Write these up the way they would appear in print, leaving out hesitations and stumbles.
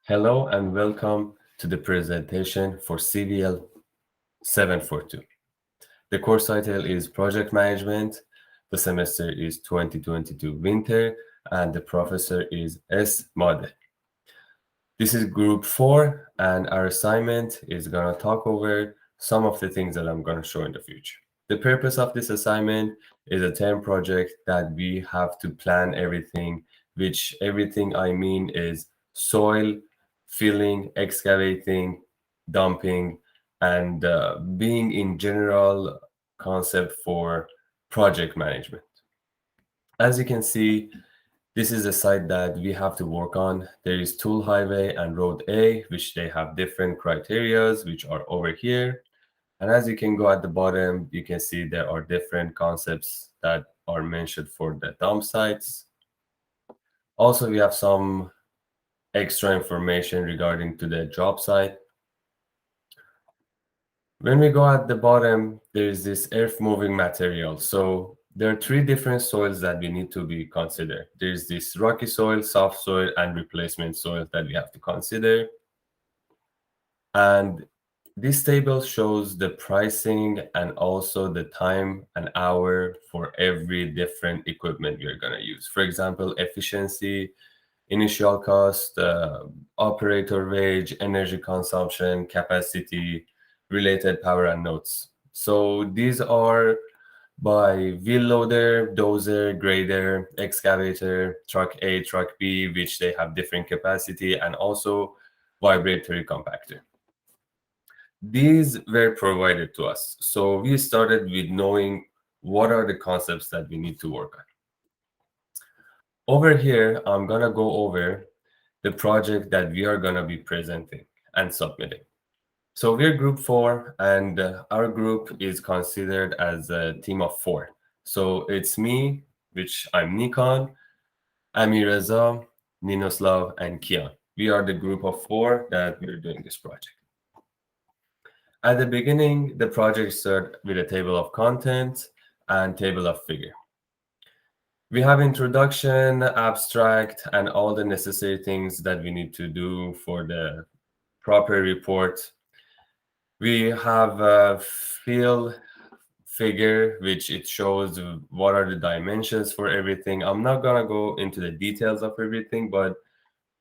Hello and welcome to the presentation for CVL742. The course title is Project Management. The semester is 2022 winter and the professor is S. Made. This is Group 4 and our assignment is going to talk over some of the things that I'm going to show in the future. The purpose of this assignment is a term project that we have to plan everything, which everything I mean is soil, filling, excavating, dumping, and being in general concept for project management. As you can see, this is a site that we have to work on. There is Tool Highway and Road A, which they have different criterias, which are over here. And as you can go at the bottom, you can see there are different concepts that are mentioned for the dump sites. Also, we have some extra information regarding to the job site. When we go at the bottom, there is this earth moving material. So there are three different soils that we need to be considered. There's this rocky soil, soft soil, and replacement soil that we have to consider. And this table shows the pricing and also the time and hour for every different equipment you're going to use. For example, efficiency, initial cost, operator wage, energy consumption, capacity, related power and notes. So these are by wheel loader, dozer, grader, excavator, truck A, truck B, which they have different capacity, and also vibratory compactor. These were provided to us. So we started with knowing what are the concepts that we need to work on. Over here, I'm going to go over the project that we are going to be presenting and submitting. So we're Group 4, and our group is considered as a team of 4. So it's me, which I'm Nikon, Amireza, Ninoslav, and Kian. We are the group of 4 that we're doing this project. At the beginning, the project started with a table of content and table of figure. We have introduction, abstract, and all the necessary things that we need to do for the proper report. We have a field figure, which it shows what are the dimensions for everything. I'm not going to go into the details of everything, but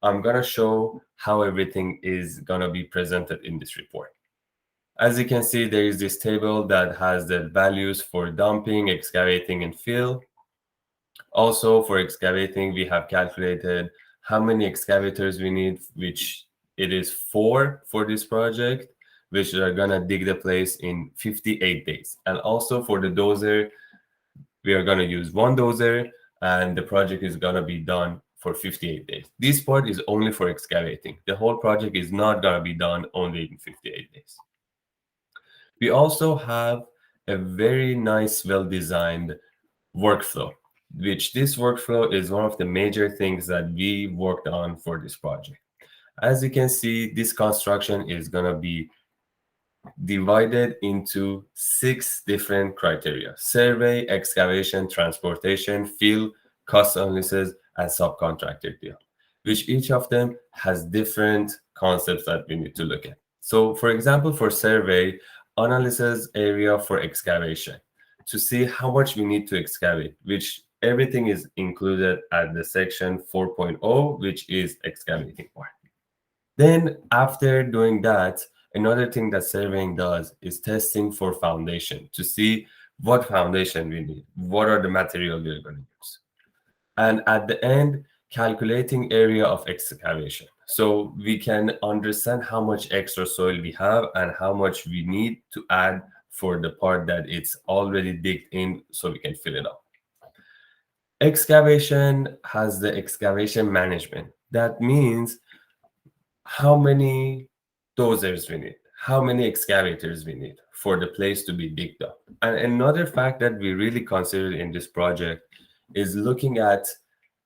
I'm going to show how everything is going to be presented in this report. As you can see, there is this table that has the values for dumping, excavating, and fill. Also, for excavating, we have calculated how many excavators we need, which it is 4 for this project, which are going to dig the place in 58 days. And also for the dozer, we are going to use 1 dozer, and the project is going to be done for 58 days. This part is only for excavating. The whole project is not going to be done only in 58 days. We also have a very nice, well-designed workflow, which this workflow is one of the major things that we worked on for this project. As you can see, this construction is going to be divided into 6 different criteria: survey, excavation, transportation, fill, cost analysis, and subcontractor deal, which each of them has different concepts that we need to look at. So for example, for survey, analysis area for excavation to see how much we need to excavate, which everything is included at the section 4.0, which is excavating part. Then after doing that, another thing that surveying does is testing for foundation to see what foundation we need, what are the materials we're going to use. And at the end, calculating area of excavation. So we can understand how much extra soil we have and how much we need to add for the part that it's already digged in so we can fill it up. Excavation has the excavation management. That means how many dozers we need, how many excavators we need for the place to be digged up. And another fact that we really considered in this project is looking at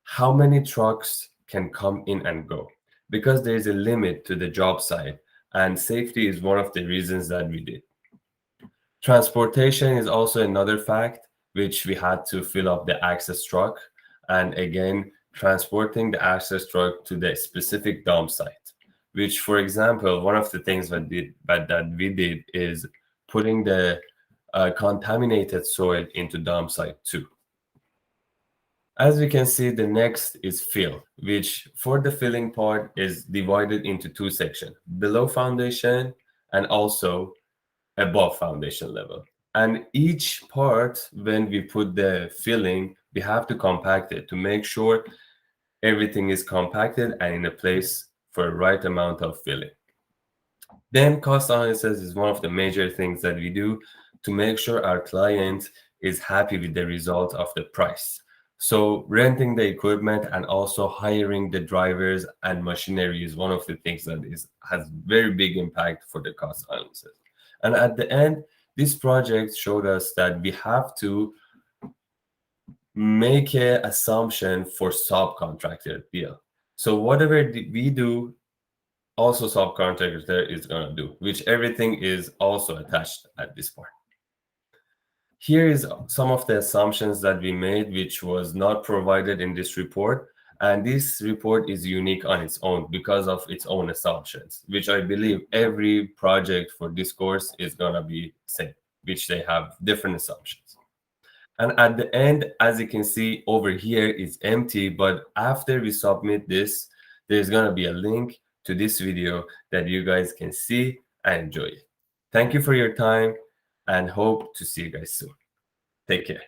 how many trucks can come in and go, because there is a limit to the job site, and safety is one of the reasons that we did. Transportation is also another fact, which we had to fill up the access truck, and again, transporting the access truck to the specific dump site. which, for example, one of the things that we did is putting the contaminated soil into dump site 2. As we can see, the next is fill, which for the filling part is divided into 2 sections, below foundation and also above foundation level. And each part, when we put the filling, we have to compact it to make sure everything is compacted and in a place for the right amount of filling. Then cost analysis is one of the major things that we do to make sure our client is happy with the result of the price. So renting the equipment and also hiring the drivers and machinery is one of the things that has very big impact for the cost analysis. And at the end, this project showed us that we have to make an assumption for subcontractor bill. So whatever we do, also subcontractor is going to do, which everything is also attached at this point. Here is some of the assumptions that we made, which was not provided in this report. And this report is unique on its own because of its own assumptions, which I believe every project for this course is going to be same, which they have different assumptions. And at the end, as you can see over here, is empty. But after we submit this, there's going to be a link to this video that you guys can see and enjoy it. Thank you for your time and hope to see you guys soon. Take care.